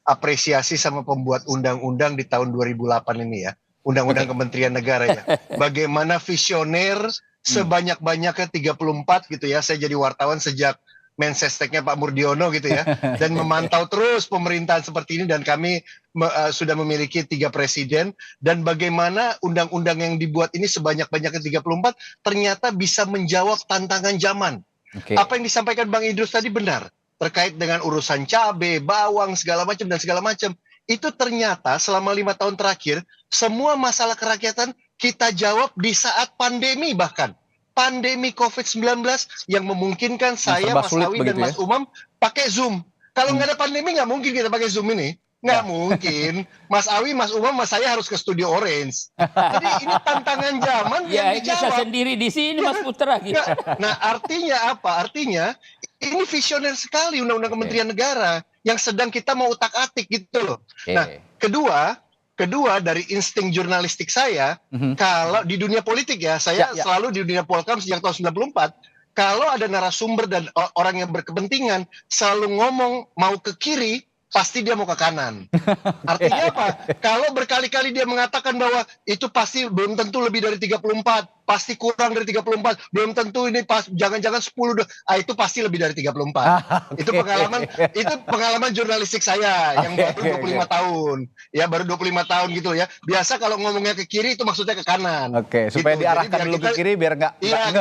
apresiasi sama pembuat undang-undang di tahun 2008 ini ya, undang-undang Kementerian Negara ya. Bagaimana visioner sebanyak-banyaknya 34 gitu ya. Saya jadi wartawan sejak Mensesteknya Pak Murdiono gitu ya, dan memantau terus pemerintahan seperti ini, dan kami sudah memiliki 3 presiden, dan bagaimana undang-undang yang dibuat ini sebanyak-banyaknya 34 ternyata bisa menjawab tantangan zaman. Apa yang disampaikan Bang Idrus tadi benar. Terkait dengan urusan cabai, bawang, segala macam. Itu ternyata selama 5 tahun terakhir, semua masalah kerakyatan kita jawab di saat pandemi bahkan. Pandemi COVID-19 yang memungkinkan saya, Mas Awi, dan Mas Umam pakai Zoom. Kalau nggak ada pandemi, nggak mungkin kita pakai Zoom ini. Nggak mungkin. Mas Awi, Mas Umam, Mas saya harus ke Studio Orange. Jadi ini tantangan zaman yang dijawab.
Bisa sendiri di sini, Mas Putra. Gitu.
Nah, artinya apa? Artinya ini visioner sekali Undang-Undang Kementerian Negara yang sedang kita mau utak-atik gitu loh. Nah, kedua dari insting jurnalistik saya, kalau di dunia politik ya, saya selalu di dunia Polkam sejak tahun 94, kalau ada narasumber dan orang yang berkepentingan selalu ngomong mau ke kiri, pasti dia mau ke kanan. Artinya apa? Kalau berkali-kali dia mengatakan bahwa itu pasti belum tentu lebih dari 34, pasti kurang dari 34, belum tentu ini jangan-jangan 10, itu pasti lebih dari 34. Itu pengalaman jurnalistik saya yang baru 25 tahun. Ya, baru 25 tahun gitu ya. Biasa kalau ngomongnya ke kiri itu maksudnya ke kanan.
Supaya
gitu.
Diarahkan dulu ke kiri biar nggak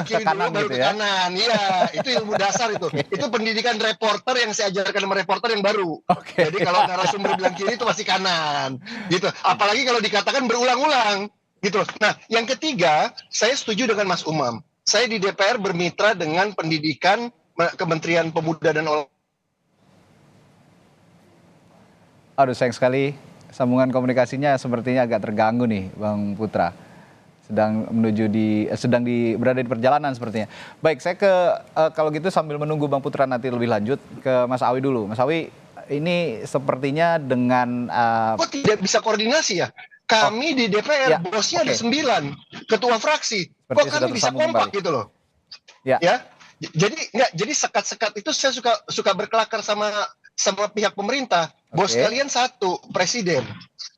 ke kanan
dulu,
gitu
baru
ya.
ke kanan. Iya, itu ilmu dasar itu. Itu pendidikan reporter yang saya ajarkan sama reporter yang baru. Jadi kalau narasumber bilang kiri itu pasti kanan. Gitu. Apalagi kalau dikatakan berulang-ulang. Gitu. Nah, yang ketiga, saya setuju dengan Mas Umam. Saya di DPR bermitra dengan pendidikan Kementerian Pemuda dan Olahraga.
Aduh, sayang sekali sambungan komunikasinya sepertinya agak terganggu nih, Bang Putra. Berada di perjalanan sepertinya. Baik, saya kalau gitu sambil menunggu Bang Putra nanti lebih lanjut ke Mas Awi dulu. Mas Awi, ini sepertinya dengan
kok tidak bisa koordinasi ya? Kami di DPR bosnya ada 9 ketua fraksi. Kok kami bisa kompak gitu loh? Ya. Jadi sekat-sekat itu saya suka berkelakar sama pihak pemerintah. Bos kalian satu, presiden.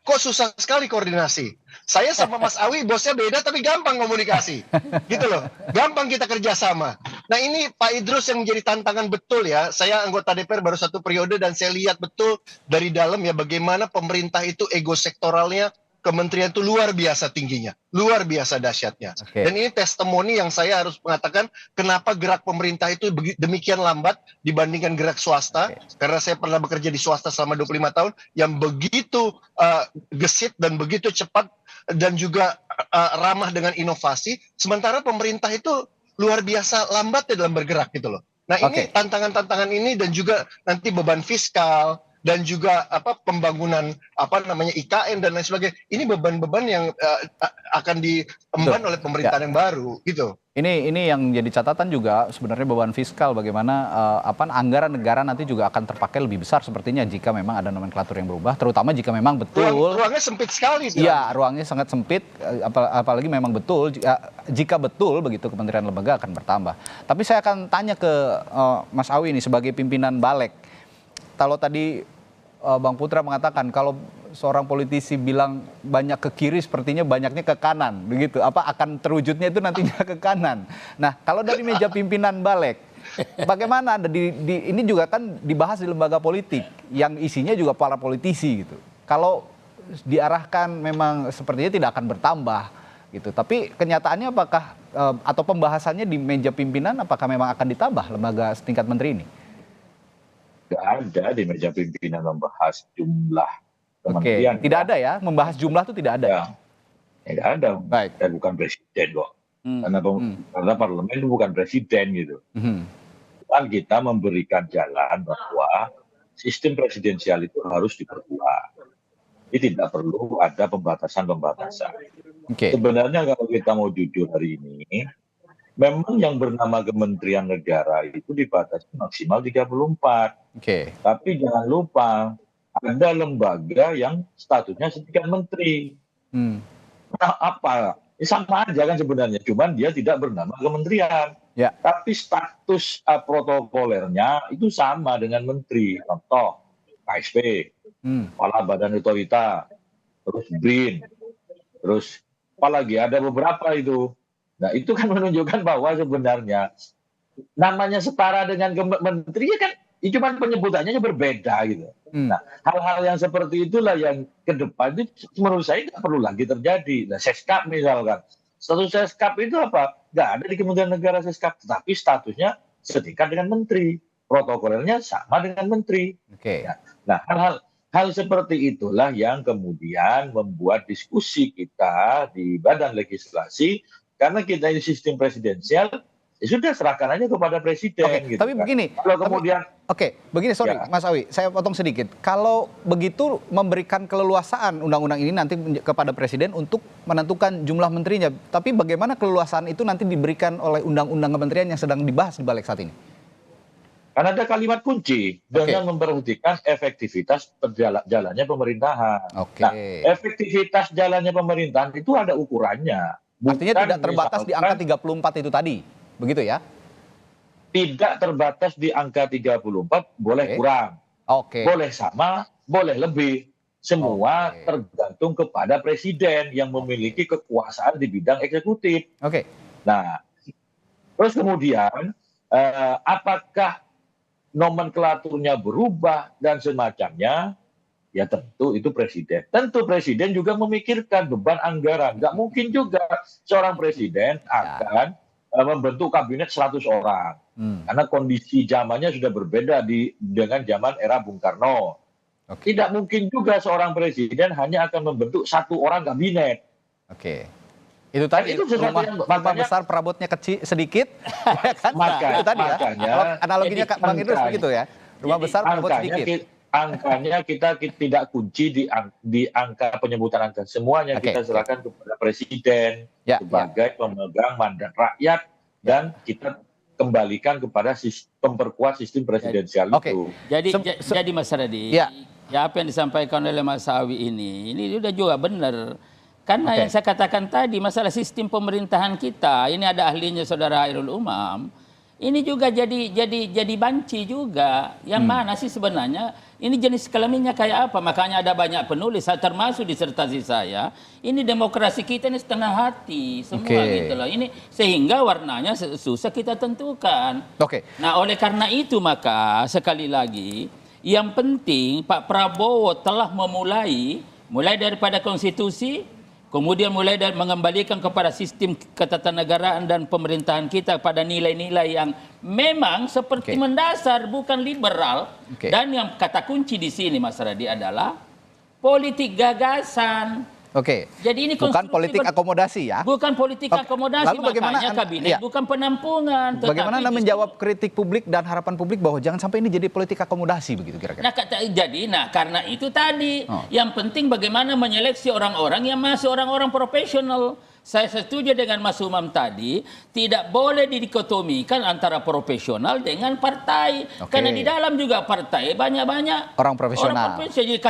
Kok susah sekali koordinasi? Saya sama Mas Awi bosnya beda tapi gampang komunikasi. Gitu loh. Gampang kita kerjasama. Nah ini Pak Idrus yang menjadi tantangan betul ya. Saya anggota DPR baru 1 periode dan saya lihat betul dari dalam ya bagaimana pemerintah itu ego sektoralnya kementerian itu luar biasa tingginya, luar biasa dahsyatnya. Dan ini testimoni yang saya harus mengatakan kenapa gerak pemerintah itu demikian lambat dibandingkan gerak swasta. Karena saya pernah bekerja di swasta selama 25 tahun yang begitu gesit dan begitu cepat dan juga ramah dengan inovasi. Sementara pemerintah itu luar biasa lambat ya dalam bergerak gitu loh. Nah ini tantangan-tantangan ini dan juga nanti beban fiskal dan juga pembangunan IKN dan lain sebagainya. Ini beban-beban yang akan diemban oleh pemerintahan yang baru gitu.
Ini yang jadi catatan juga sebenarnya beban fiskal bagaimana anggaran negara nanti juga akan terpakai lebih besar sepertinya jika memang ada nomenklatur yang berubah, terutama jika memang betul
ruangnya sempit sekali.
Iya, ruangnya sangat sempit, apalagi memang betul jika betul begitu kementerian lembaga akan bertambah. Tapi saya akan tanya ke Mas Awi ini sebagai pimpinan Balek. Kalau tadi Bang Putra mengatakan kalau seorang politisi bilang banyak ke kiri sepertinya banyaknya ke kanan, begitu. Akan terwujudnya itu nantinya ke kanan. Nah, kalau dari meja pimpinan Balek, bagaimana ini juga kan dibahas di lembaga politik yang isinya juga para politisi gitu. Kalau diarahkan memang sepertinya tidak akan bertambah gitu. Tapi kenyataannya apakah atau pembahasannya di meja pimpinan apakah memang akan ditambah lembaga setingkat menteri ini?
Nggak ada di meja pimpinan membahas jumlah kementerian.
Tidak ada ya, membahas jumlah itu tidak ada.
Ya, tidak ada.
Baik.
Dan bukan presiden kok. Karena parlemen itu bukan presiden gitu. Kan kita memberikan jalan bahwa sistem presidensial itu harus diperkuat. Jadi tidak perlu ada pembatasan-pembatasan. Sebenarnya kalau kita mau jujur hari ini, memang yang bernama Kementerian Negara itu dibatasi maksimal 34. Tapi jangan lupa ada lembaga yang statusnya setingkat menteri. Nah, sama aja kan sebenarnya, cuman dia tidak bernama kementerian. Tapi status protokolernya itu sama dengan menteri. Contoh KSP, Kepala Badan Otorita, terus BRIN, terus apalagi ada beberapa itu. Nah itu kan menunjukkan bahwa sebenarnya namanya setara dengan menteri kan cuma penyebutannya berbeda gitu. Nah hal-hal yang seperti itulah yang ke depan itu menurut saya nggak perlu lagi terjadi. Nah Seskap misalkan, status Seskap itu apa? Nggak ada di Kementerian Negara Seskap, tetapi statusnya setingkat dengan menteri, protokolernya sama dengan menteri. Nah hal seperti itulah yang kemudian membuat diskusi kita di Badan Legislasi. Karena kita ini sistem presidensial, ya sudah serahkan aja kepada presiden. Gitu
tapi
kan.
begini,
kalau kemudian,
begini, sorry Mas Awi, saya potong sedikit. Kalau begitu memberikan keleluasaan undang-undang ini nanti kepada presiden untuk menentukan jumlah menterinya, tapi bagaimana keleluasaan itu nanti diberikan oleh undang-undang kementerian yang sedang dibahas di Balek saat ini?
Karena ada kalimat kunci dengan memperhatikan efektivitas jalannya pemerintahan. Nah, efektivitas jalannya pemerintahan itu ada ukurannya.
Artinya tidak terbatas di angka 34 itu tadi, begitu ya?
Tidak terbatas di angka 34, boleh kurang, boleh sama, boleh lebih. Semua tergantung kepada presiden yang memiliki kekuasaan di bidang eksekutif. Nah, terus kemudian apakah nomenklaturnya berubah dan semacamnya? Ya tentu itu presiden. Tentu presiden juga memikirkan beban anggaran. Nggak mungkin juga seorang presiden akan membentuk kabinet 100 orang. Karena kondisi zamannya sudah berbeda dengan zaman era Bung Karno. Tidak mungkin juga seorang presiden hanya akan membentuk 1 orang kabinet.
Itu tadi itu rumah besar perabotnya kecil sedikit. Kan?
Makanya,
itu tadi ya. Analoginya Bang Idrus begitu ya. Rumah besar perabot sedikit.
Angkanya kita tidak kunci di angka penyebutan angka. Semuanya kita serahkan kepada presiden sebagai pemegang mandat rakyat dan kita kembalikan kepada memperkuat sistem presidensial itu.
Jadi Mas Radi, ya apa yang disampaikan oleh Mas Awi ini sudah juga benar. Karena yang saya katakan tadi masalah sistem pemerintahan kita, ini ada ahlinya Saudara Hairul Umam. Ini juga jadi banci juga. Yang mana sih sebenarnya ini jenis kelaminnya kayak apa? Makanya ada banyak penulis, termasuk disertasi saya. Ini demokrasi kita ini setengah hati semua gitu loh. Ini sehingga warnanya susah kita tentukan. Nah, oleh karena itu maka sekali lagi yang penting Pak Prabowo telah mulai daripada konstitusi, kemudian mulai dari mengembalikan kepada sistem ketatanegaraan dan pemerintahan kita pada nilai-nilai yang memang seperti mendasar, bukan liberal. Dan yang kata kunci di sini Mas Radi adalah politik gagasan. Jadi ini
bukan politik akomodasi ya?
Bukan politik akomodasi,
lalu bagaimana
makanya kabinet bukan penampungan.
Bagaimana Anda menjawab kritik publik dan harapan publik bahwa jangan sampai ini jadi politik akomodasi begitu kira-kira?
Nah, karena itu tadi yang penting bagaimana menyeleksi orang-orang yang masih orang-orang profesional. Saya setuju dengan Mas Umam tadi, tidak boleh didikotomikan antara profesional dengan partai. Karena di dalam juga partai banyak-banyak
orang profesional.
Jadi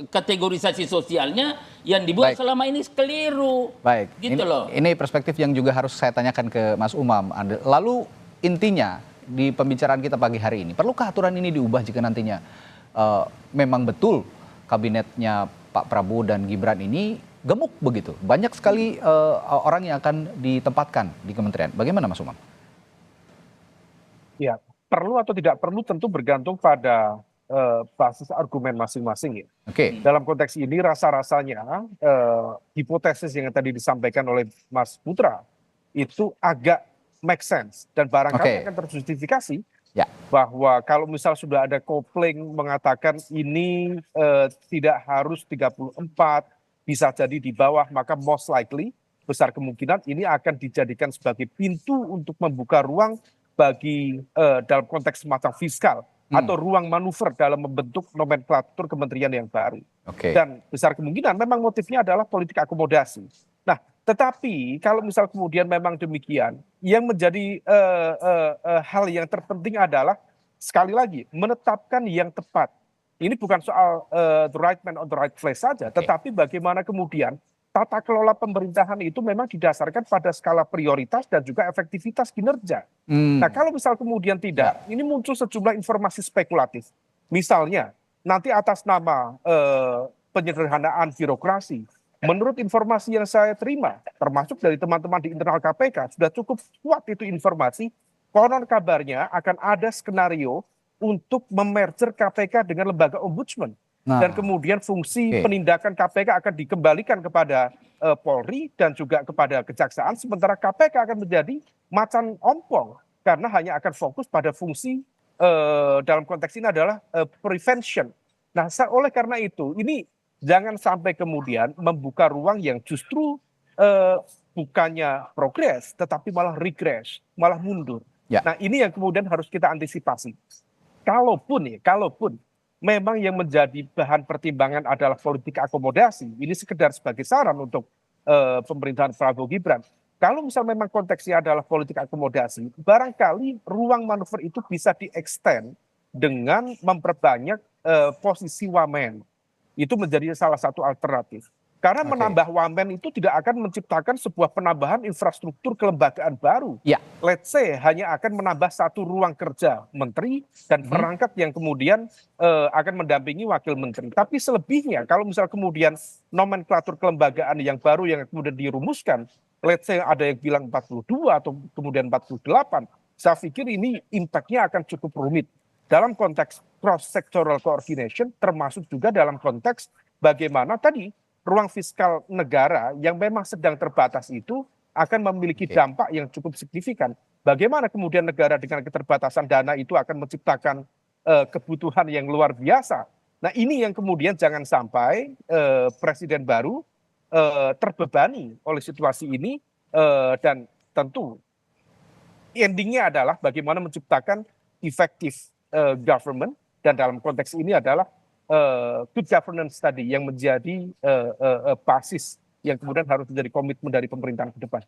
kategorisasi sosialnya yang dibuat selama ini keliru. Gitu loh.
Ini perspektif yang juga harus saya tanyakan ke Mas Umam. Lalu intinya di pembicaraan kita pagi hari ini, perlukah aturan ini diubah jika nantinya memang betul kabinetnya Pak Prabowo dan Gibran ini gemuk begitu? Banyak sekali orang yang akan ditempatkan di kementerian. Bagaimana Mas Umam?
Ya, perlu atau tidak perlu tentu bergantung pada basis argumen masing-masing ya. Dalam konteks ini rasa-rasanya hipotesis yang tadi disampaikan oleh Mas Putra itu agak make sense dan barangkali akan terjustifikasi bahwa kalau misal sudah ada kopling mengatakan ini tidak harus 34, bisa jadi di bawah, maka most likely besar kemungkinan ini akan dijadikan sebagai pintu untuk membuka ruang bagi dalam konteks semacam fiskal atau ruang manuver dalam membentuk nomenklatur kementerian yang baru. Dan besar kemungkinan memang motifnya adalah politik akomodasi. Nah, tetapi kalau misal kemudian memang demikian, yang menjadi hal yang terpenting adalah sekali lagi menetapkan yang tepat. Ini bukan soal the right man on the right place saja, tetapi bagaimana kemudian tata kelola pemerintahan itu memang didasarkan pada skala prioritas dan juga efektivitas kinerja. Nah, kalau misal kemudian tidak, ini muncul sejumlah informasi spekulatif. Misalnya, nanti atas nama penyederhanaan birokrasi, menurut informasi yang saya terima, termasuk dari teman-teman di internal KPK, sudah cukup kuat itu informasi, konon kabarnya akan ada skenario untuk memerger KPK dengan lembaga ombudsman. Dan kemudian fungsi penindakan KPK akan dikembalikan kepada Polri dan juga kepada Kejaksaan, sementara KPK akan menjadi macan ompong karena hanya akan fokus pada fungsi dalam konteks ini adalah prevention. Nah, oleh karena itu, ini jangan sampai kemudian membuka ruang yang justru bukannya progres, tetapi malah regress, malah mundur. Nah, ini yang kemudian harus kita antisipasi. Kalaupun memang yang menjadi bahan pertimbangan adalah politik akomodasi, ini sekedar sebagai saran untuk pemerintahan Prabowo Gibran. Kalau misal memang konteksnya adalah politik akomodasi, barangkali ruang manuver itu bisa di-extend dengan memperbanyak posisi wamen. Itu menjadi salah satu alternatif. Karena menambah wamen itu tidak akan menciptakan sebuah penambahan infrastruktur kelembagaan baru. Let's say hanya akan menambah satu ruang kerja menteri dan perangkat yang kemudian akan mendampingi wakil menteri. Tapi selebihnya kalau misal kemudian nomenklatur kelembagaan yang baru yang kemudian dirumuskan, let's say ada yang bilang 42 atau kemudian 48, saya pikir ini impact-nya akan cukup rumit. Dalam konteks cross-sectoral coordination, termasuk juga dalam konteks bagaimana tadi ruang fiskal negara yang memang sedang terbatas itu akan memiliki dampak yang cukup signifikan. Bagaimana kemudian negara dengan keterbatasan dana itu akan menciptakan kebutuhan yang luar biasa. Nah, ini yang kemudian jangan sampai presiden baru terbebani oleh situasi ini dan tentu endingnya adalah bagaimana menciptakan effective government dan dalam konteks ini adalah good governance tadi yang menjadi basis yang kemudian harus menjadi komitmen dari pemerintahan ke depan.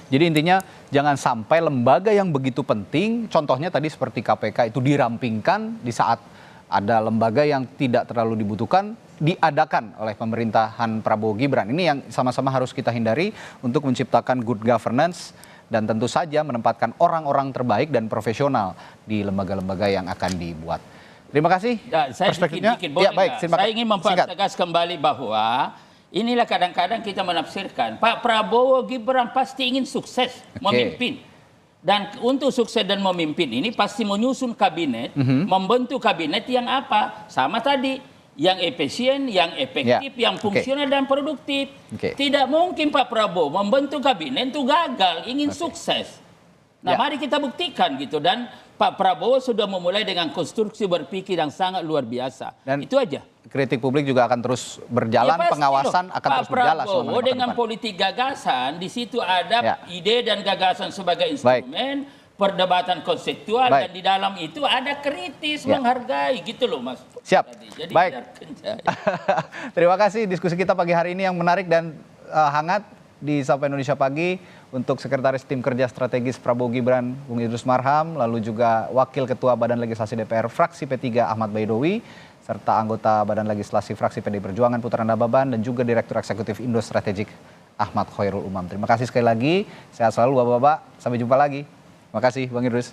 Jadi intinya jangan sampai lembaga yang begitu penting, contohnya tadi seperti KPK itu dirampingkan di saat ada lembaga yang tidak terlalu dibutuhkan, diadakan oleh pemerintahan Prabowo Gibran. Ini yang sama-sama harus kita hindari untuk menciptakan good governance dan tentu saja menempatkan orang-orang terbaik dan profesional di lembaga-lembaga yang akan dibuat. Terima kasih.
Ya, saya
perspektifnya.
dikit boleh
Ya, baik,
saya ingin mempertegas kembali bahwa inilah kadang-kadang kita menafsirkan Pak Prabowo Gibran pasti ingin sukses memimpin. Dan untuk sukses dan memimpin ini pasti menyusun kabinet, membentuk kabinet yang apa? Sama tadi, yang efisien, yang efektif, yang fungsional dan produktif. Tidak mungkin Pak Prabowo membentuk kabinet itu gagal, ingin sukses. Nah, mari kita buktikan gitu. Dan Pak Prabowo sudah memulai dengan konstruksi berpikir yang sangat luar biasa. Dan itu aja.
Kritik publik juga akan terus berjalan, ya, pengawasan akan terus berjalan.
Pak Prabowo dengan politik gagasan, di situ ada ide dan gagasan sebagai instrumen, perdebatan konseptual, dan di dalam itu ada kritis, menghargai, gitu loh Mas.
Siap.
Jadi,
baik. Terima kasih diskusi kita pagi hari ini yang menarik dan hangat di Sapa Indonesia Pagi untuk Sekretaris Tim Kerja Strategis Prabowo Gibran, Bung Idrus Marham, lalu juga Wakil Ketua Badan Legislasi DPR Fraksi P3 Ahmad Baidowi, serta anggota Badan Legislasi Fraksi PD Perjuangan Putra Nababan, dan juga Direktur Eksekutif Indo Strategik Ahmad Khairul Umam. Terima kasih sekali lagi, sehat selalu Bapak-Bapak, sampai jumpa lagi. Terima kasih Bang Idrus.